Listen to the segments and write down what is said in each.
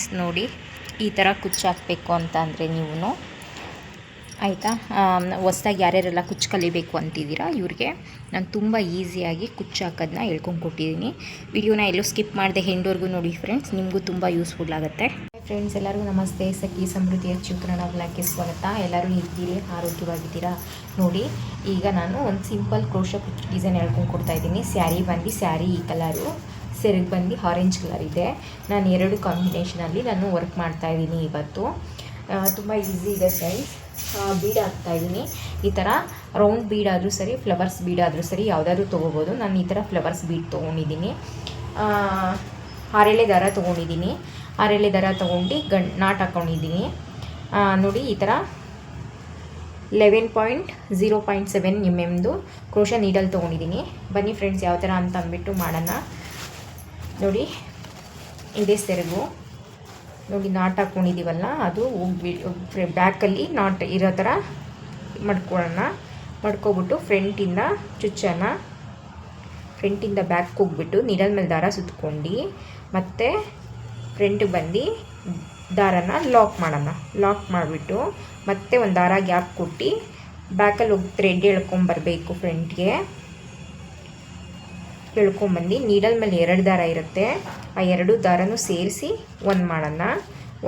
Friends, ನೋಡಿ ಈ ಥರ ಕುಚ್ಚು ಹಾಕಬೇಕು ಅಂತ ಅಂದರೆ ನೀವು ಆಯಿತಾ. ಹೊಸ್ದಾಗಿ ಯಾರ್ಯಾರೆಲ್ಲ ಕುಚ್ಚು ಕಲಿಬೇಕು ಅಂತಿದ್ದೀರಾ ಇವ್ರಿಗೆ ನಾನು ತುಂಬ ಈಸಿಯಾಗಿ ಕುಚ್ಚು ಹಾಕೋದನ್ನ ಹೇಳ್ಕೊಂಡು ಕೊಟ್ಟಿದ್ದೀನಿ. ವಿಡಿಯೋನ ಎಲ್ಲೂ ಸ್ಕಿಪ್ ಮಾಡಿದೆ ಎಂಡ್ವರೆಗೂ ನೋಡಿ ಫ್ರೆಂಡ್ಸ್, ನಿಮಗೂ ತುಂಬ ಯೂಸ್ಫುಲ್ ಆಗುತ್ತೆ. ಫ್ರೆಂಡ್ಸ್, ಎಲ್ಲರಿಗೂ ನಮಸ್ತೆ. ಸಖಿ ಸಮೃದ್ಧಿಯ ಚಿತ್ರಣ ಬ್ಲಾಗ್ಗೆ ಸ್ವಾಗತ. ಎಲ್ಲರೂ ಇದ್ದೀರಿ, ಆರೋಗ್ಯವಾಗಿದ್ದೀರಾ? ನೋಡಿ, ಈಗ ನಾನು ಒಂದು ಸಿಂಪಲ್ ಕ್ರೋಶಾ ಕುಚ್ಚು ಡಿಸೈನ್ ಹೇಳ್ಕೊಂಡು ಕೊಡ್ತಾ ಇದ್ದೀನಿ. ಸ್ಯಾರಿ ಈ ಕಲರು, ಸೆರಗು ಬಂದು ಆರೆಂಜ್ ಕಲರ್ ಇದೆ. ನಾನು ಎರಡು ಕಾಂಬಿನೇಷನಲ್ಲಿ ನಾನು ವರ್ಕ್ ಮಾಡ್ತಾಯಿದ್ದೀನಿ ಇವತ್ತು. ತುಂಬ ಈಸಿ ಇದೆ ಫ್ರೆಂಡ್ಸ್. ಬೀಡ್ ಹಾಕ್ತಾಯಿದ್ದೀನಿ. ಈ ಥರ ರೌಂಡ್ ಬೀಡ್ ಆದರೂ ಸರಿ, ಫ್ಲವರ್ಸ್ ಬೀಡ್ ಆದರೂ ಸರಿ, ಯಾವುದಾದ್ರೂ ತೊಗೋಬೋದು. ನಾನು ಈ ಥರ ಫ್ಲವರ್ಸ್ ಬೀಡ್ ತೊಗೊಂಡಿದ್ದೀನಿ. ಆರೆಳೆ ದಾರ ತೊಗೊಂಡಿದ್ದೀನಿ. ಆರೆಳೆ ದಾರ ತೊಗೊಂಡು ನಾಟ್ ಹಾಕ್ಕೊಂಡಿದ್ದೀನಿ. ನೋಡಿ, ಈ ಥರ 11.0.7 mm ಕ್ರೋಶಾ ನೀಡಲ್ ತೊಗೊಂಡಿದ್ದೀನಿ. ಬನ್ನಿ ಫ್ರೆಂಡ್ಸ್, ಯಾವ ಥರ ಅಂತ ಅಂದ್ಬಿಟ್ಟು ಮಾಡೋಣ. ನೋಡಿ, ಇದೇ ಸೆರಗು. ನೋಡಿ, ನಾಟ್ ಹಾಕ್ಕೊಂಡಿದ್ದೀವಲ್ಲ, ಅದು ಬ್ಯಾಕಲ್ಲಿ ನಾಟ್ ಇರೋ ಥರ ಮಾಡ್ಕೊಳ್ಳೋಣ. ಮಾಡ್ಕೊಬಿಟ್ಟು ಫ್ರಂಟಿಂದ ಚುಚ್ಚೋಣ. ಫ್ರಂಟಿಂದ ಬ್ಯಾಕ್ ಹೋಗ್ಬಿಟ್ಟು ನೀಡಲ್ ಮೇಲೆ ದಾರ ಸುತ್ಕೊಂಡು ಮತ್ತು ಫ್ರಂಟಿಗೆ ಬಂದು ದಾರನ ಲಾಕ್ ಮಾಡೋಣ. ಲಾಕ್ ಮಾಡಿಬಿಟ್ಟು ಮತ್ತೆ ಒಂದು ದಾರ ಗ್ಯಾಪ್ ಕೊಟ್ಟು ಬ್ಯಾಕಲ್ಲಿ ಹೋಗಿ ಥ್ರೆಡ್ ಎಳ್ಕೊಂಬರಬೇಕು. ಫ್ರಂಟ್ಗೆ ಎಳ್ಕೊಂಬಂದು ನೀಡಲ್ ಮೇಲೆ 2 ದಾರ ಇರುತ್ತೆ, ಆ 2 ದಾರನೂ ಸೇರಿಸಿ ಒಂದು ಮಾಡೋಣ.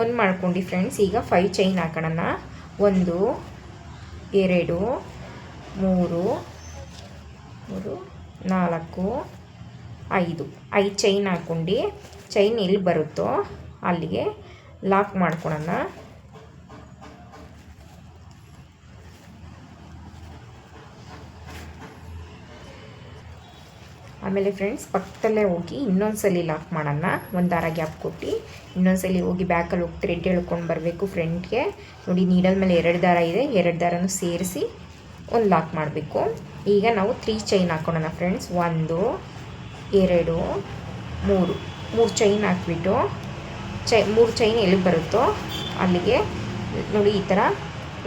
ಒಂದು ಮಾಡ್ಕೊಂಡು ಫ್ರೆಂಡ್ಸ್, ಈಗ 5 ಚೈನ್ ಹಾಕೋಣ. 1 2 3 4 5 ಚೈನ್ ಹಾಕ್ಕೊಂಡು ಚೈನ್ ಎಲ್ಲಿ ಬರುತ್ತೋ ಅಲ್ಲಿಗೆ ಲಾಕ್ ಮಾಡ್ಕೊಳ್ಳೋಣ. ಆಮೇಲೆ ಫ್ರೆಂಡ್ಸ್, ಪಕ್ಕದಲ್ಲೇ ಹೋಗಿ ಇನ್ನೊಂದ್ಸಲಿ ಲಾಕ್ ಮಾಡೋಣ. ಒಂದು ದಾರ ಗ್ಯಾಪ್ ಕೊಟ್ಟು ಇನ್ನೊಂದ್ಸಲಿ ಹೋಗಿ ಬ್ಯಾಕಲ್ಲಿ ಹೋಗಿ ಥ್ರೆಡ್ ಎಳ್ಕೊಂಡು ಬರಬೇಕು ಫ್ರಂಟ್ಗೆ. ನೋಡಿ, ನೀಡಲ್ ಮೇಲೆ 2 ದಾರ ಇದೆ, 2 ದಾರನೂ ಸೇರಿಸಿ ಒಂದು ಲಾಕ್ ಮಾಡಬೇಕು. ಈಗ ನಾವು 3 ಚೈನ್ ಹಾಕೋಣ ಫ್ರೆಂಡ್ಸ್. 1 2 3 ಚೈನ್ ಹಾಕ್ಬಿಟ್ಟು 3 ಚೈನ್ ಎಲ್ಲಿಗೆ ಬರುತ್ತೋ ಅಲ್ಲಿಗೆ ನೋಡಿ ಈ ಥರ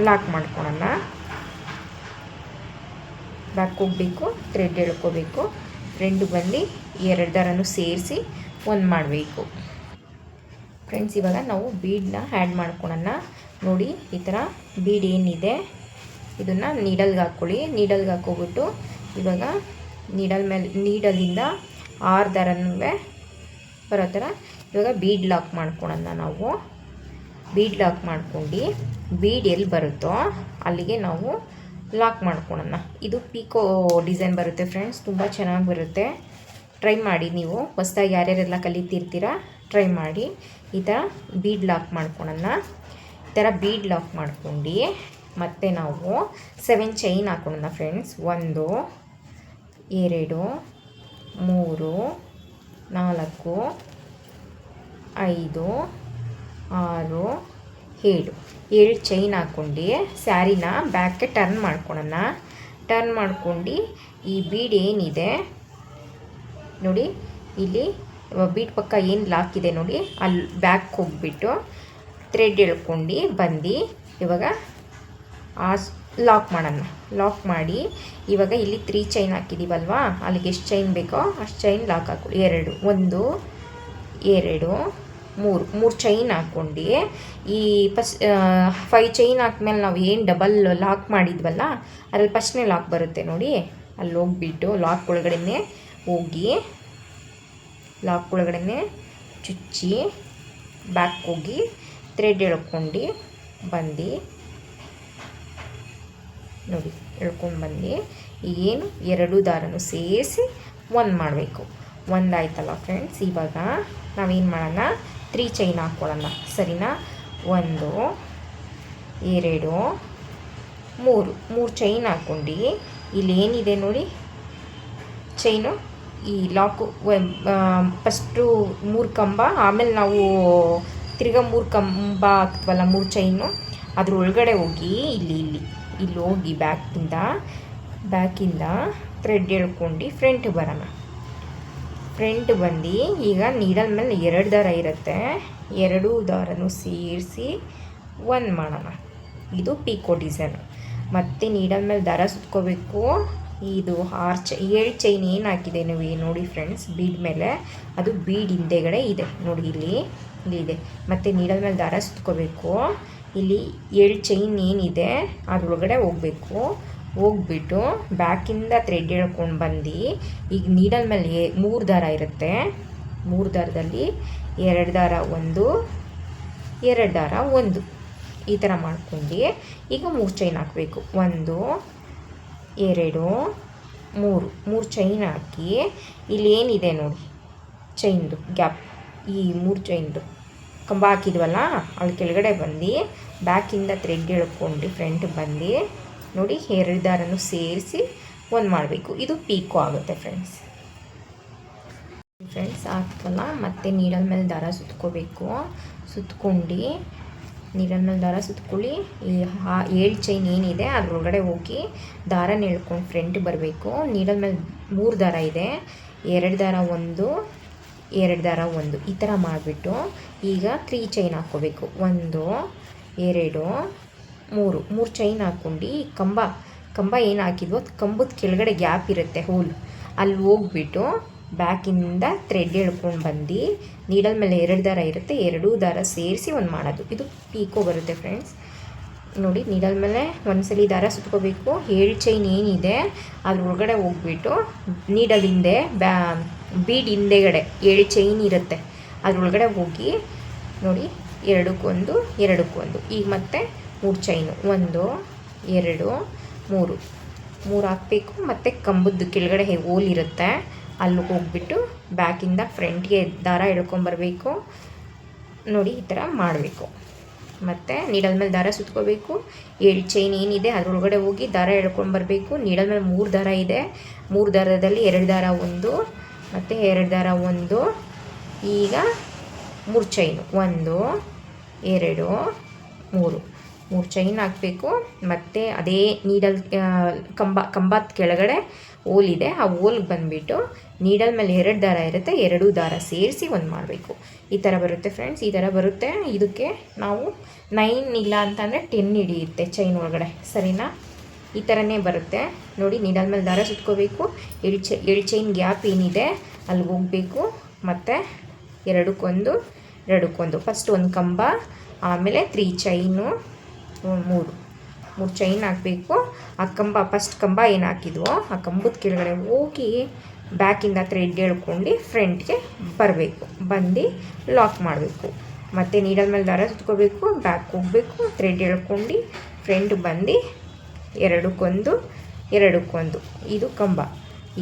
ಲಾಕ್ ಮಾಡ್ಕೊಳ್ಳೋಣ. ಬ್ಯಾಕ್ ಹೋಗಬೇಕು, ಥ್ರೆಡ್ ಎಳ್ಕೋಬೇಕು. ಫ್ರಂಟ್ ಬಂದು 2 ದಾರನೂ ಸೇರಿಸಿ ಒಂದು ಮಾಡಬೇಕು ಫ್ರೆಂಡ್ಸ್. ಇವಾಗ ನಾವು ಬೀಡನ್ನ ಆ್ಯಡ್ ಮಾಡ್ಕೊಳ್ಳೋಣ. ನೋಡಿ, ಈ ಥರ ಬೀಡ್ ಏನಿದೆ ಇದನ್ನು ನೀಡಲ್ಗೆ ಹಾಕ್ಕೊಳ್ಳಿ. ನೀಡಲ್ಗೆ ಹಾಕ್ಕೊಬಿಟ್ಟು ಇವಾಗ ನೀಡಲಿಂದ 6 ದಾರನೂ ಬರೋ ಥರ ಇವಾಗ ಬೀಡ್ ಲಾಕ್ ಮಾಡ್ಕೊಳ್ಳೋಣ. ನಾವು ಬೀಡ್ ಲಾಕ್ ಮಾಡ್ಕೊಂಡು ಬೀಡ್ ಎಲ್ಲಿ ಬರುತ್ತೋ ಅಲ್ಲಿಗೆ ನಾವು ಲಾಕ್ ಮಾಡ್ಕೊಳ್ಳೋಣ. ಇದು ಪೀಕೋ ಡಿಸೈನ್ ಬರುತ್ತೆ ಫ್ರೆಂಡ್ಸ್, ತುಂಬ ಚೆನ್ನಾಗಿ ಬರುತ್ತೆ. ಟ್ರೈ ಮಾಡಿ, ನೀವು ಹೊಸದಾಗಿ ಯಾರ್ಯಾರೆಲ್ಲ ಕಲಿತಿರ್ತೀರ ಟ್ರೈ ಮಾಡಿ. ಈ ಥರ ಬೀಡ್ ಲಾಕ್ ಮಾಡ್ಕೊಳ್ಳೋಣ. ಈ ಥರ ಬೀಡ್ ಲಾಕ್ ಮಾಡ್ಕೊಂಡು ಮತ್ತೆ ನಾವು 7 ಚೈನ್ ಹಾಕೊಳ್ಳೋಣ ಫ್ರೆಂಡ್ಸ್. 1 2 3 4 5 6 7 ಚೈನ್ ಹಾಕ್ಕೊಂಡು ಸ್ಯಾರಿನ ಬ್ಯಾಕ್ಗೆ ಟರ್ನ್ ಮಾಡ್ಕೊಳ್ಳೋಣ. ಟರ್ನ್ ಮಾಡ್ಕೊಂಡು ಈ ಬೀಡ್ ಏನಿದೆ ನೋಡಿ, ಇಲ್ಲಿ ಬೀಡ್ ಪಕ್ಕ ಏನು ಲಾಕ್ ಇದೆ ನೋಡಿ, ಅಲ್ಲಿ ಬ್ಯಾಕ್ ಹೋಗ್ಬಿಟ್ಟು ಥ್ರೆಡ್ ಎಳ್ಕೊಂಡು ಬಂದು ಇವಾಗ ಲಾಕ್ ಮಾಡೋಣ. ಲಾಕ್ ಮಾಡಿ ಇವಾಗ ಇಲ್ಲಿ 3 ಚೈನ್ ಹಾಕಿದ್ದೀವಲ್ವಾ, ಅಲ್ಲಿಗೆ ಎಷ್ಟು ಚೈನ್ ಬೇಕೋ ಅಷ್ಟು ಚೈನ್ ಲಾಕ್ ಹಾಕೊಳ್ಳಿ. 1 2 3 ಚೈನ್ ಹಾಕ್ಕೊಂಡು ಈ 5 ಚೈನ್ ಹಾಕ್ಮೇಲೆ ನಾವು ಏನು ಡಬಲ್ ಲಾಕ್ ಮಾಡಿದ್ವಲ್ಲ ಅದ್ರಲ್ಲಿ ಫಸ್ಟ್ನೇ ಲಾಕ್ ಬರುತ್ತೆ ನೋಡಿ, ಅಲ್ಲಿ ಹೋಗ್ಬಿಟ್ಟು ಲಾಕ್ ಒಳಗಡೆ ಚುಚ್ಚಿ ಬ್ಯಾಕ್ ಹೋಗಿ ಥ್ರೆಡ್ ಎಳ್ಕೊಂಡು ಬಂದು ನೋಡಿ, ಎಳ್ಕೊಂಡು ಬಂದು ಏನು 2 ದಾರನೂ ಸೇರಿಸಿ ಒಂದು ಮಾಡಬೇಕು. ಒಂದಾಯ್ತಲ್ಲ ಫ್ರೆಂಡ್ಸ್. ಇವಾಗ ನಾವೇನು ಮಾಡೋಣ, 3 ಚೈನ್ ಹಾಕ್ಕೊಳ್ಳೋಣ, ಸರಿನಾ? 1 2 3 ಚೈನ್ ಹಾಕ್ಕೊಂಡು ಇಲ್ಲಿ ಏನಿದೆ ನೋಡಿ ಚೈನು, ಈ ಲಾಕು ಫಸ್ಟು 3 ಕಂಬ, ಆಮೇಲೆ ನಾವು ತಿರ್ಗಾ 3 ಕಂಬ ಹಾಕ್ತವಲ್ಲ 3 ಚೈನು, ಅದ್ರ ಒಳಗಡೆ ಹೋಗಿ ಇಲ್ಲಿ ಹೋಗಿ ಬ್ಯಾಕಿಂದ ಥ್ರೆಡ್ ಎಳ್ಕೊಂಡು ಫ್ರಂಟ್ ಬರೋಣ. ಫ್ರಂಟ್ ಬಂದು ಈಗ ನೀಡಲ್ ಮೇಲೆ 2 ದಾರ ಇರುತ್ತೆ, 2 ದಾರನೂ ಸೇರಿಸಿ ಒಂದು ಮಾಡೋಣ. ಇದು ಪೀಕೋ ಡಿಸೈನು. ಮತ್ತು ನೀಡಲ್ ಮೇಲೆ ದಾರ ಸುತ್ಕೋಬೇಕು. ಇದು 7 ಚೈನ್ ಏನು ಹಾಕಿದೆ ನೀವು ನೋಡಿ ಫ್ರೆಂಡ್ಸ್, ಬೀಡ್ ಮೇಲೆ ಅದು ಬೀಡ್ ಹಿಂದೆಗಡೆ ಇದೆ ನೋಡಿ. ಇಲ್ಲಿ ಇಲ್ಲಿದೆ. ಮತ್ತು ನೀಡಲ್ ಮೇಲೆ ದಾರ ಸುತ್ಕೋಬೇಕು. ಇಲ್ಲಿ 7 ಚೈನ್ ಏನಿದೆ ಅದ್ರೊಳಗಡೆ ಹೋಗ್ಬಿಟ್ಟು ಬ್ಯಾಕಿಂದ ಥ್ರೆಡ್ ಎಳ್ಕೊಂಡು ಬಂದು ಈಗ ನೀಡಲ್ ಮೇಲೆ 3 ದಾರ ಇರುತ್ತೆ. 3 ದಾರದಲ್ಲಿ 2 ದಾರ 1, 2 ದಾರ 1 ಈ ಥರ ಮಾಡ್ಕೊಂಡು ಈಗ 3 ಚೈನ್ ಹಾಕಬೇಕು. 1 2 3 ಚೈನ್ ಹಾಕಿ ಇಲ್ಲಿ ಏನಿದೆ ನೋಡಿ ಚೈನ್ದು ಗ್ಯಾಪ್, ಈ 3 ಚೈನ್ದು ಕಂಬ ಹಾಕಿದ್ವಲ್ಲ ಅಲ್ಲಿ ಕೆಳಗಡೆ ಬಂದು ಬ್ಯಾಕಿಂದ ಥ್ರೆಡ್ ಎಳ್ಕೊಂಡು ಫ್ರಂಟ್ ಬಂದು ನೋಡಿ 2 ದಾರನೂ ಸೇರಿಸಿ 1 ಮಾಡಬೇಕು. ಇದು ಪೀಕೋ ಆಗುತ್ತೆ ಫ್ರೆಂಡ್ಸ್ ಆಗ್ತಲ್ಲ. ಮತ್ತು ನೀಡಲ್ ಮೇಲೆ ದಾರ ಸುತ್ಕೋಬೇಕು. ಸುತ್ಕೊಂಡು ನೀಡಲ್ ಮೇಲೆ ದಾರ ಸುತ್ಕೊಳ್ಳಿ. ಈ 7 ಚೈನ್ ಏನಿದೆ ಅದ್ರೊಳಗಡೆ ಹೋಗಿ ದಾರನ ಎಳ್ಕೊಂಡು ಫ್ರಂಟ್ ಬರಬೇಕು. ನೀಡಲ್ ಮೇಲೆ 3 ದಾರ ಇದೆ, 2 ದಾರ 1, 2 ದಾರ 1 ಈ ಥರ ಮಾಡಿಬಿಟ್ಟು ಈಗ 3 ಚೈನ್ ಹಾಕ್ಕೋಬೇಕು. 1 2 3 ಚೈನ್ ಹಾಕ್ಕೊಂಡು ಕಂಬ ಏನು ಹಾಕಿದ್ವೋ ಕಂಬದ ಕೆಳಗಡೆ ಗ್ಯಾಪ್ ಇರುತ್ತೆ, ಹೋಲ್, ಅಲ್ಲಿ ಹೋಗ್ಬಿಟ್ಟು ಬ್ಯಾಕಿಂದ ಥ್ರೆಡ್ ಎಳ್ಕೊಂಡು ಬಂದು ನೀಡಲ್ ಮೇಲೆ 2 ದಾರ ಇರುತ್ತೆ, 2 ದಾರ ಸೇರಿಸಿ 1 ಮಾಡೋದು. ಇದು ಪೀಕೋ ಬರುತ್ತೆ ಫ್ರೆಂಡ್ಸ್. ನೋಡಿ ನೀಡಲ್ ಮೇಲೆ ಒಂದ್ಸಲಿ ದಾರ ಸುತ್ಕೋಬೇಕು. 7 ಚೈನ್ ಏನಿದೆ ಅದ್ರೊಳಗಡೆ ಹೋಗ್ಬಿಟ್ಟು ನೀಡಲ್ ಹಿಂದೆ ಬೀಡ್ ಹಿಂದೆಗಡೆ 7 ಚೈನ್ ಇರುತ್ತೆ ಅದ್ರೊಳಗಡೆ ಹೋಗಿ ನೋಡಿ 2 2 ಈಗ ಮತ್ತೆ 3 ಚೈನು 1 2 3 ಹಾಕಬೇಕು. ಮತ್ತು ಕಂಬದ್ದು ಕೆಳಗಡೆ ಹೋಲ್ ಇರುತ್ತೆ ಅಲ್ಲಿ ಹೋಗ್ಬಿಟ್ಟು ಬ್ಯಾಕಿಂದ ಫ್ರಂಟ್ಗೆ ದಾರ ಎಳ್ಕೊಂಬರಬೇಕು. ನೋಡಿ ಈ ಥರ ಮಾಡಬೇಕು. ಮತ್ತು ನೀಡಲ್ ಮೇಲೆ ದಾರ ಸುತ್ಕೋಬೇಕು. 7 ಚೈನ್ ಏನಿದೆ ಅದರೊಳಗಡೆ ಹೋಗಿ ದಾರ ಎಳ್ಕೊಂಬರಬೇಕು. ನೀಡಲ್ ಮೇಲೆ 3 ದಾರ ಇದೆ, 3 ದಾರದಲ್ಲಿ 2 ದಾರ 1 ಮತ್ತು 2 ದಾರ 1 ಈಗ 3 ಚೈನು 1 2 3 ಚೈನ್ ಹಾಕಬೇಕು. ಮತ್ತು ಅದೇ ನೀಡಲ್ ಕಂಬದ ಕೆಳಗಡೆ ಹೋಲಿದೆ, ಆ ಹೋಲ್ಗೆ ಬಂದುಬಿಟ್ಟು ನೀಡಲ್ ಮೇಲೆ 2 ದಾರ ಇರುತ್ತೆ, 2 ದಾರ ಸೇರಿಸಿ 1 ಮಾಡಬೇಕು. ಈ ಥರ ಬರುತ್ತೆ ಫ್ರೆಂಡ್ಸ್. ಈ ಥರ ಬರುತ್ತೆ. ಇದಕ್ಕೆ ನಾವು 9 ಇಲ್ಲ ಅಂತಂದರೆ 10 ಹಿಡಿಯುತ್ತೆ ಚೈನ್ ಒಳಗಡೆ, ಸರಿನಾ? ಈ ಥರನೇ ಬರುತ್ತೆ ನೋಡಿ. ನೀಡಲ್ ಮೇಲೆ ದಾರ ಸುತ್ಕೋಬೇಕು. 7 ಚೈನ್ ಗ್ಯಾಪ್ ಏನಿದೆ ಅಲ್ಲಿಗೆ ಹೋಗಬೇಕು. ಮತ್ತು 2 ಫಸ್ಟ್ 1 ಕಂಬ, ಆಮೇಲೆ 3 ಚೈನು 3 ಚೈನ್ ಹಾಕಬೇಕು. ಆ ಫಸ್ಟ್ ಕಂಬ ಏನು ಹಾಕಿದ್ವೋ ಆ ಕಂಬದ ಕೆಳಗಡೆ ಹೋಗಿ ಬ್ಯಾಕಿಂದ ಥ್ರೆಡ್ ಎಳ್ಕೊಂಡು ಫ್ರಂಟ್ಗೆ ಬರಬೇಕು, ಬಂದು ಲಾಕ್ ಮಾಡಬೇಕು. ಮತ್ತು ನೀಡಲ್ ಮೇಲೆ ದಾರ ಸುತ್ಕೋಬೇಕು, ಬ್ಯಾಕ್ ಹೋಗಬೇಕು, ಥ್ರೆಡ್ ಎಳ್ಕೊಂಡು ಫ್ರಂಟ್ ಬಂದು 2 ಇದು ಕಂಬ.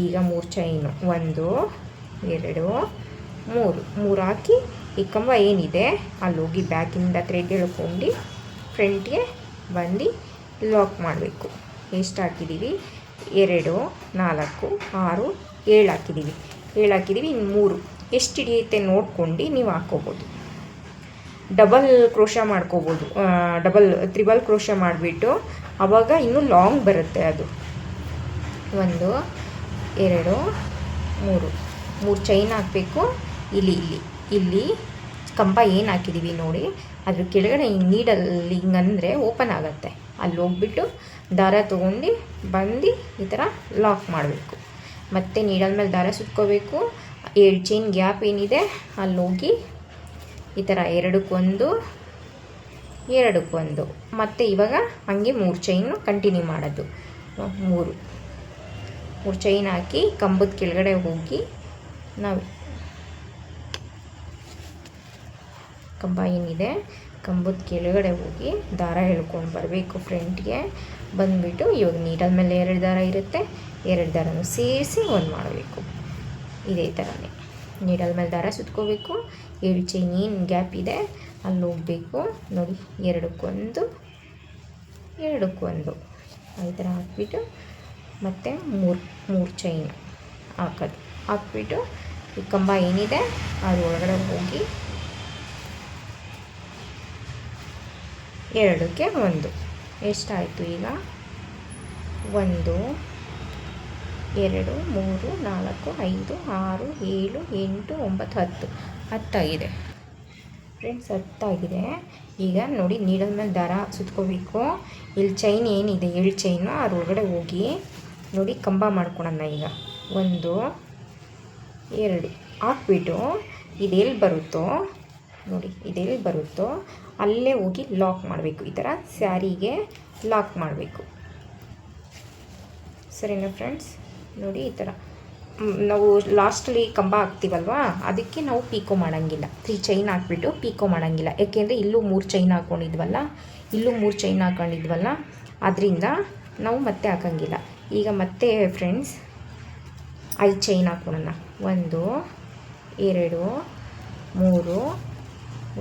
ಈಗ 3 ಚೈನು 1 2 3 ಹಾಕಿ ಈ ಕಂಬ ಏನಿದೆ ಅಲ್ಲಿ ಹೋಗಿ ಬ್ಯಾಕಿಂದ ಥ್ರೆಡ್ ಎಳ್ಕೊಂಡು ಫ್ರಂಟ್ಗೆ ಬಂದು ಲಾಕ್ ಮಾಡಬೇಕು. ಎಷ್ಟು ಹಾಕಿದ್ದೀವಿ? 2 4 6 7 ಹಾಕಿದ್ದೀವಿ. 7 ಹಾಕಿದ್ದೀವಿ. ಇನ್ನು 3 ಎಷ್ಟು ಹಿಡಿಯುತ್ತೆ ನೋಡ್ಕೊಂಡು ನೀವು ಹಾಕ್ಕೋಬೋದು. ಡಬಲ್ ಕ್ರೋಶ ಮಾಡ್ಕೋಬೋದು, ತ್ರಿಬಲ್ ಕ್ರೋಶ ಮಾಡಿಬಿಟ್ಟು ಆವಾಗ ಇನ್ನೂ ಲಾಂಗ್ ಬರುತ್ತೆ ಅದು. 1 2 3 ಚೈನ್ ಹಾಕಬೇಕು. ಇಲ್ಲಿ ಕಂಬ ಏನು ಹಾಕಿದ್ದೀವಿ ನೋಡಿ ಅದ್ರ ಕೆಳಗಡೆ ಹಿಂಗೆ ನೀಡಲ್ ಹಿಂಗಂದರೆ ಓಪನ್ ಆಗುತ್ತೆ, ಅಲ್ಲಿ ಹೋಗ್ಬಿಟ್ಟು ದಾರ ತೊಗೊಂಡು ಬಂದು ಈ ಥರ ಲಾಕ್ ಮಾಡಬೇಕು. ಮತ್ತು ನೀಡಲ್ ಮೇಲೆ ದಾರ ಸುತ್ಕೋಬೇಕು. 7 ಚೈನ್ ಗ್ಯಾಪ್ ಏನಿದೆ ಅಲ್ಲಿ ಹೋಗಿ ಈ ಥರ 2 2 ಮತ್ತು ಇವಾಗ ಹಾಗೆ 3 ಚೈನು ಕಂಟಿನ್ಯೂ ಮಾಡೋದು. 3 ಚೈನ್ ಹಾಕಿ ಕಂಬದ ಕೆಳಗಡೆ ಹೋಗಿ ನಾವು ಕಂಬ ಏನಿದೆ ಕಂಬದ ಕೆಳಗಡೆ ಹೋಗಿ ದಾರ ಎಳ್ಕೊಂಡು ಬರಬೇಕು. ಫ್ರಂಟ್ಗೆ ಬಂದುಬಿಟ್ಟು ಇವಾಗ ನೀಡಲ್ ಮೇಲೆ 2 ದಾರ ಇರುತ್ತೆ, 2 ದಾರನೂ ಸೇರಿಸಿ 1 ಮಾಡಬೇಕು. ಇದೇ ಥರನೇ ನೀಡಲ್ ಮೇಲೆ ದಾರ ಸುತ್ಕೋಬೇಕು. 7 ಚೈನ್ ಏನು ಗ್ಯಾಪ್ ಇದೆ ಅಲ್ಲಿ ಹೋಗಬೇಕು ನೋಡಿ 2 2 ಈ ಥರ ಹಾಕ್ಬಿಟ್ಟು ಮತ್ತು 3 ಚೈನ್ ಹಾಕ್ಬಿಟ್ಟು ಈ ಕಂಬ ಏನಿದೆ ಅದ್ರ ಒಳಗಡೆ ಹೋಗಿ 2ಕ್ಕೆ 1 ಎಷ್ಟಾಯಿತು ಈಗ? 1 2 3 4 5 6 7 8 9 10 ಆಗಿದೆ ಫ್ರೆಂಡ್ಸ್. 10 ಆಗಿದೆ. ಈಗ ನೋಡಿ ನೀಡಲ್ ಮೇಲೆ ದಾರ ಸುತ್ಕೋಬೇಕು. ಇಲ್ಲಿ ಚೈನ್ ಏನಿದೆ 7 ಚೈನು ಅದ್ರೊಳಗಡೆ ಹೋಗಿ ನೋಡಿ ಕಂಬ ಮಾಡ್ಕೊಳೋಣ. ಈಗ 1 2 ಹಾಕ್ಬಿಟ್ಟು ಇದೆಲ್ಲಿ ಬರುತ್ತೋ ನೋಡಿ ಇದೆಲ್ಲಿ ಬರುತ್ತೋ ಅಲ್ಲೇ ಹೋಗಿ ಲಾಕ್ ಮಾಡಬೇಕು. ಈ ಥರ ಸ್ಯಾರಿಗೆ ಲಾಕ್ ಮಾಡಬೇಕು. ಸರಿನಾ ಫ್ರೆಂಡ್ಸ್? ನೋಡಿ ಈ ಥರ ನಾವು ಲಾಸ್ಟಲ್ಲಿ ಕಂಬ ಹಾಕ್ತೀವಲ್ವ, ಅದಕ್ಕೆ ನಾವು ಪೀಕೋ ಮಾಡೋಂಗಿಲ್ಲ. 3 ಚೈನ್ ಹಾಕ್ಬಿಟ್ಟು ಪೀಕೋ ಮಾಡೋಂಗಿಲ್ಲ. ಯಾಕೆಂದರೆ ಇಲ್ಲೂ 3 ಚೈನ್ ಹಾಕ್ಕೊಂಡಿದ್ವಲ್ಲ, ಇಲ್ಲೂ 3 ಚೈನ್ ಹಾಕ್ಕೊಂಡಿದ್ವಲ್ಲ, ಅದರಿಂದ ನಾವು ಮತ್ತೆ ಹಾಕೋಂಗಿಲ್ಲ. ಈಗ ಮತ್ತೆ ಫ್ರೆಂಡ್ಸ್ 5 ಚೈನ್ ಹಾಕೋಣ. 1 2 3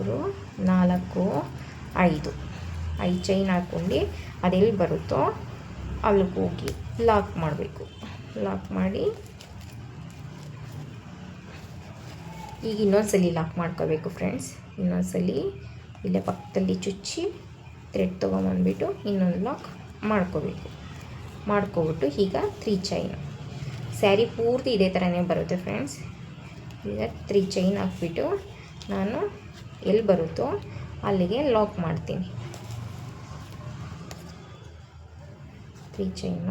3 4 5 ಚೈನ್ ಹಾಕ್ಕೊಂಡು ಅದೆಲ್ಲಿ ಬರುತ್ತೋ ಅಲ್ಲಿಗೆ ಹೋಗಿ ಲಾಕ್ ಮಾಡಬೇಕು. ಲಾಕ್ ಮಾಡಿ ಈಗ ಇನ್ನೊಂದ್ಸಲಿ ಲಾಕ್ ಮಾಡ್ಕೋಬೇಕು ಫ್ರೆಂಡ್ಸ್. ಇನ್ನೊಂದ್ಸಲಿ ಇಲ್ಲೇ ಪಕ್ಕದಲ್ಲಿ ಚುಚ್ಚಿ ಥ್ರೆಡ್ ತೊಗೊಂಬಂದ್ಬಿಟ್ಟು ಇನ್ನೊಂದು ಲಾಕ್ ಮಾಡ್ಕೋಬೇಕು. ಮಾಡ್ಕೊಬಿಟ್ಟು ಈಗ 3 ಚೈನ್, ಸ್ಯಾರಿ ಪೂರ್ತಿ ಇದೇ ಥರನೇ ಬರುತ್ತೆ ಫ್ರೆಂಡ್ಸ್. ಈಗ 3 ಚೈನ್ ಹಾಕ್ಬಿಟ್ಟು ನಾನು ಎಲ್ಲಿ ಬರುತ್ತೋ ಅಲ್ಲಿಗೆ ಲಾಕ್ ಮಾಡ್ತೀನಿ. 3 ಚೈನ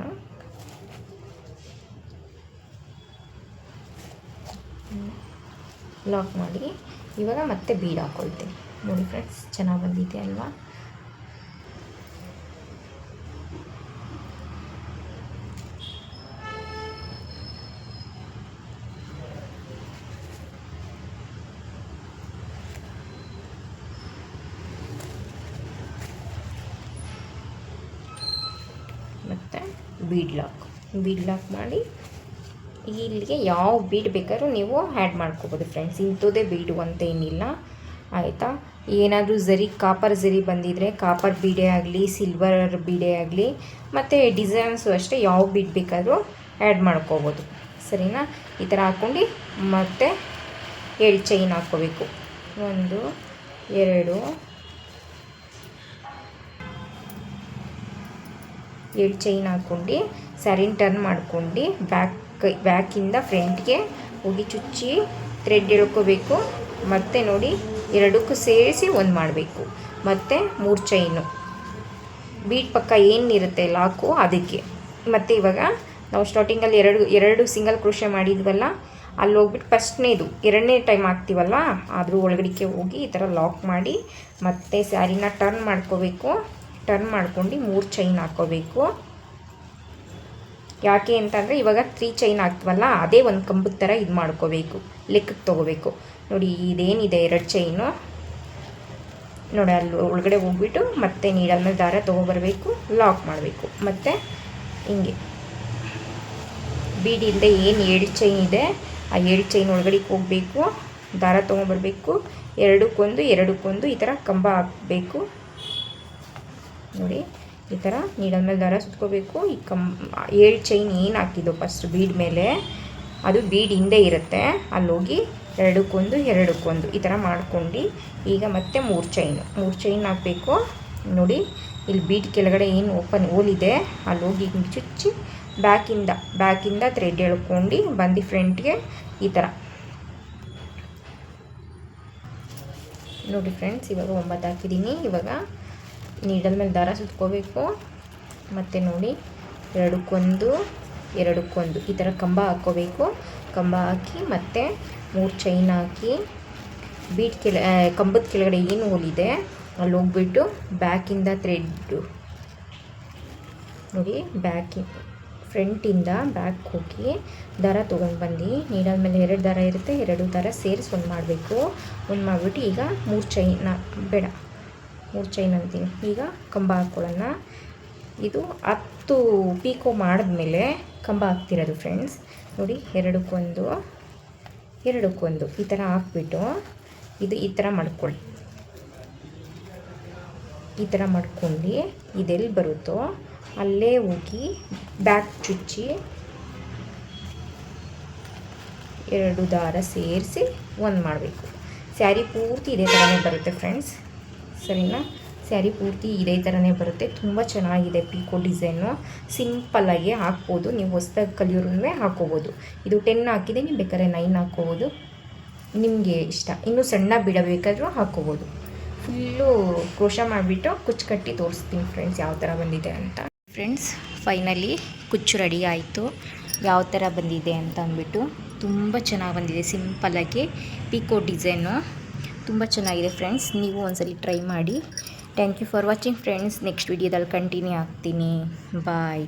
ಲಾಕ್ ಮಾಡಿ ಇವಾಗ ಮತ್ತೆ ಬೀಡ್ ಹಾಕ್ಕೊಳ್ತೀನಿ. ನೋಡಿ ಫ್ರೆಂಡ್ಸ್, ಚೆನ್ನಾಗಿ ಬಂದಿದೆ ಅಲ್ವಾ? ಮತ್ತು ಬೀಡ್ ಲಾಕ್ ಮಾಡಿ ಇಲ್ಲಿಗೆ ಯಾವ ಬೀಡ್ ಬೇಕಾದ್ರೂ ನೀವು ಆ್ಯಡ್ ಮಾಡ್ಕೋಬೋದು ಫ್ರೆಂಡ್ಸ್. ಇಂಥದ್ದೇ ಬೀಡು ಅಂತ ಏನಿಲ್ಲ, ಆಯಿತಾ? ಏನಾದರೂ ಕಾಪರ್ ಝರಿ ಬಂದಿದ್ದರೆ ಕಾಪರ್ ಬೀಡೇ ಆಗಲಿ, ಸಿಲ್ವರ್ ಬೀಡೇ ಆಗಲಿ, ಮತ್ತು ಡಿಸೈನ್ಸು ಅಷ್ಟೇ ಯಾವ ಬೀಡ್ ಬೇಕಾದರೂ ಆ್ಯಡ್ ಮಾಡ್ಕೋಬೋದು. ಸರಿನಾ? ಈ ಥರ ಹಾಕ್ಕೊಂಡು ಮತ್ತೆ 7 ಚೈನ್ ಹಾಕ್ಕೋಬೇಕು. 1 2 7 ಚೈನ್ ಹಾಕ್ಕೊಂಡು ಸ್ಯಾರಿನ ಟರ್ನ್ ಮಾಡ್ಕೊಂಡು ಬ್ಯಾಕಿಂದ ಫ್ರಂಟ್ಗೆ ಹೋಗಿ ಚುಚ್ಚಿ ಥ್ರೆಡ್ ಎಳ್ಕೋಬೇಕು. ಮತ್ತು ನೋಡಿ ಎರಡಕ್ಕೂ ಸೇರಿಸಿ ಒಂದು ಮಾಡಬೇಕು. ಮತ್ತು 3 ಚೈನು ಬೀಟ್ ಪಕ್ಕ ಏನಿರುತ್ತೆ ಲಾಕು ಅದಕ್ಕೆ. ಮತ್ತು ಇವಾಗ ನಾವು ಸ್ಟಾರ್ಟಿಂಗಲ್ಲಿ ಎರಡು ಸಿಂಗಲ್ ಕ್ರೋಶೆ ಮಾಡಿದ್ವಲ್ಲ, ಅಲ್ಲಿ ಹೋಗ್ಬಿಟ್ಟು ಫಸ್ಟ್ನೇದು 2ನೇ ಟೈಮ್ ಹಾಕ್ತೀವಲ್ವ, ಅದ್ರ ಒಳಗಡಿಕೆ ಹೋಗಿ ಈ ಥರ ಲಾಕ್ ಮಾಡಿ ಮತ್ತೆ ಸ್ಯಾರಿನ ಟರ್ನ್ ಮಾಡ್ಕೋಬೇಕು. ಟರ್ನ್ ಮಾಡ್ಕೊಂಡು 3 ಚೈನ್ ಹಾಕ್ಕೋಬೇಕು. ಯಾಕೆ ಅಂತಂದರೆ ಇವಾಗ 3 ಚೈನ್ ಹಾಕ್ತೀವಲ್ಲ, ಅದೇ ಒಂದು ಕಂಬದ ಥರ ಇದು ಮಾಡ್ಕೋಬೇಕು, ಲೆಕ್ಕಕ್ಕೆ ತೊಗೋಬೇಕು. ನೋಡಿ ಇದೇನಿದೆ 2 ಚೈನು, ನೋಡಿ ಅಲ್ಲಿ ಒಳಗಡೆ ಹೋಗ್ಬಿಟ್ಟು ಮತ್ತೆ ನೀಡಲ್ ಮೇಲೆ ದಾರ ತೊಗೊಬರ್ಬೇಕು, ಲಾಕ್ ಮಾಡಬೇಕು. ಮತ್ತು ಹಿಂಗೆ ಬೀಡಿಂದ ಏನು 7 ಚೈನ್ ಇದೆ ಆ 7 ಚೈನ್ ಒಳಗಡೆಗೆ ಹೋಗಬೇಕು, ದಾರ ತೊಗೊಬರ್ಬೇಕು, ಎರಡಕ್ಕೊಂದು ಈ ಥರ ಕಂಬ ಹಾಕಬೇಕು. ನೋಡಿ ಈ ಥರ ನೀಡಲ್ ಮೇಲೆ ದಾರ ಸುತ್ಕೋಬೇಕು. ಈ 7 ಚೈನ್ ಏನು ಹಾಕಿದ್ದು ಫಸ್ಟ್ ಬೀಡ್ ಮೇಲೆ, ಅದು ಬೀಡ್ ಹಿಂದೆ ಇರುತ್ತೆ, ಅಲ್ಲಿ ಹೋಗಿ ಎರಡಕ್ಕೊಂದು ಈ ಥರ ಮಾಡ್ಕೊಂಡು ಈಗ ಮತ್ತೆ 3 ಚೈನ್ ಹಾಕಬೇಕು. ನೋಡಿ ಇಲ್ಲಿ ಬೀಡ್ ಕೆಳಗಡೆ ಏನು ಓಪನ್ ಹೋಲಿದೆ ಅಲ್ಲಿ ಹೋಗಿ ಚುಚ್ಚಿ ಬ್ಯಾಕಿಂದ ಥ್ರೆಡ್ ಎಳ್ಕೊಂಡು ಬಂದು ಫ್ರಂಟ್ಗೆ ಈ ಥರ. ನೋಡಿ ಫ್ರೆಂಡ್ಸ್, ಇವಾಗ 9 ಹಾಕಿದ್ದೀನಿ. ಇವಾಗ ನೀಡಲ್ ಮೇಲೆ ದಾರ ಸುತ್ಕೋಬೇಕು. ಮತ್ತು ನೋಡಿ ಎರಡಕ್ಕೊಂದು ಈ ಥರ ಕಂಬ ಹಾಕ್ಕೋಬೇಕು. ಕಂಬ ಹಾಕಿ ಮತ್ತೆ 3 ಚೈನ್ ಹಾಕಿ ಬೀಡ್ ಕಂಬದ ಕೆಳಗಡೆ ಏನು ಹೋಲಿದೆ ಅಲ್ಲಿ ಹೋಗ್ಬಿಟ್ಟು ಬ್ಯಾಕಿಂದ ಥ್ರೆಡ್ಡು ನೋಡಿ ಫ್ರಂಟಿಂದ ಬ್ಯಾಕ್ ಹೋಗಿ ದಾರ ತೊಗೊಂಡು ಬಂದು ನೀಡಲ್ ಮೇಲೆ 2 ದಾರ ಇರುತ್ತೆ, 2 ದಾರ ಸೇರಿಸಿ ಒಂದು ಮಾಡಬೇಕು. ಒಂದು ಮಾಡಿಬಿಟ್ಟು ಈಗ 3 ಚೈನ್ ಅಂತೀನಿ. ಈಗ ಕಂಬ ಹಾಕ್ಕೊಳ್ಳೋಣ. ಇದು 10 ಪೀಕೋ ಮಾಡಿದ್ಮೇಲೆ ಕಂಬ ಹಾಕ್ತಿರೋದು ಫ್ರೆಂಡ್ಸ್. ನೋಡಿ ಎರಡಕ್ಕೊಂದು ಈ ಥರ ಹಾಕ್ಬಿಟ್ಟು ಇದು ಈ ಥರ ಮಾಡ್ಕೊಳ್ಳಿ. ಈ ಥರ ಮಾಡ್ಕೊಂಡು ಇದೆಲ್ಲಿ ಬರುತ್ತೋ ಅಲ್ಲೇ ಹೋಗಿ ಬ್ಯಾಕ್ ಚುಚ್ಚಿ 2 ದಾರ ಸೇರಿಸಿ ಒಂದು ಮಾಡಬೇಕು. ಸ್ಯಾರಿ ಪೂರ್ತಿ ಇದೇ ಥರನೇ ಬರುತ್ತೆ ಫ್ರೆಂಡ್ಸ್. ಸರಿನಾ? ಸ್ಯಾರಿ ಪೂರ್ತಿ ಇದೇ ಥರನೇ ಬರುತ್ತೆ. ತುಂಬ ಚೆನ್ನಾಗಿದೆ ಪೀಕೋ ಡಿಸೈನು. ಸಿಂಪಲ್ಲಾಗಿ ಹಾಕ್ಬೋದು, ನೀವು ಹೊಸ್ದಾಗಿ ಕಲಿಯೋರ್ವೇ ಹಾಕ್ಕೋಬೋದು. ಇದು 10 ಹಾಕಿದೆ, ನೀವು ಬೇಕಾದ್ರೆ 9 ಹಾಕ್ಕೋಬೋದು, ನಿಮಗೆ ಇಷ್ಟ. ಇನ್ನೂ ಸಣ್ಣ ಬಿಡಬೇಕಾದ್ರೂ ಹಾಕ್ಕೋಬೋದು. ಫುಲ್ಲು ಕ್ರೋಶ ಮಾಡಿಬಿಟ್ಟು ಕುಚ್ಚು ಕಟ್ಟಿ ತೋರಿಸ್ತೀನಿ ಫ್ರೆಂಡ್ಸ್ ಯಾವ ಥರ ಬಂದಿದೆ ಅಂತ. ಫ್ರೆಂಡ್ಸ್ ಫೈನಲಿ ಕುಚ್ಚು ರೆಡಿ ಆಯಿತು. ಯಾವ ಥರ ಬಂದಿದೆ ಅಂತ ಅಂದ್ಬಿಟ್ಟು ತುಂಬ ಚೆನ್ನಾಗಿ ಬಂದಿದೆ. ಸಿಂಪಲ್ಲಾಗಿ ಪೀಕೋ ಡಿಸೈನು ತುಂಬ ಚೆನ್ನಾಗಿದೆ ಫ್ರೆಂಡ್ಸ್, ನೀವು ಒಂದ್ಸಲಿ ಟ್ರೈ ಮಾಡಿ. Thank you for watching friends. Next ವಿಡಿಯೋದಲ್ಲಿ ಕಂಟಿನ್ಯೂ ಆಗ್ತೀನಿ. ಬಾಯ್.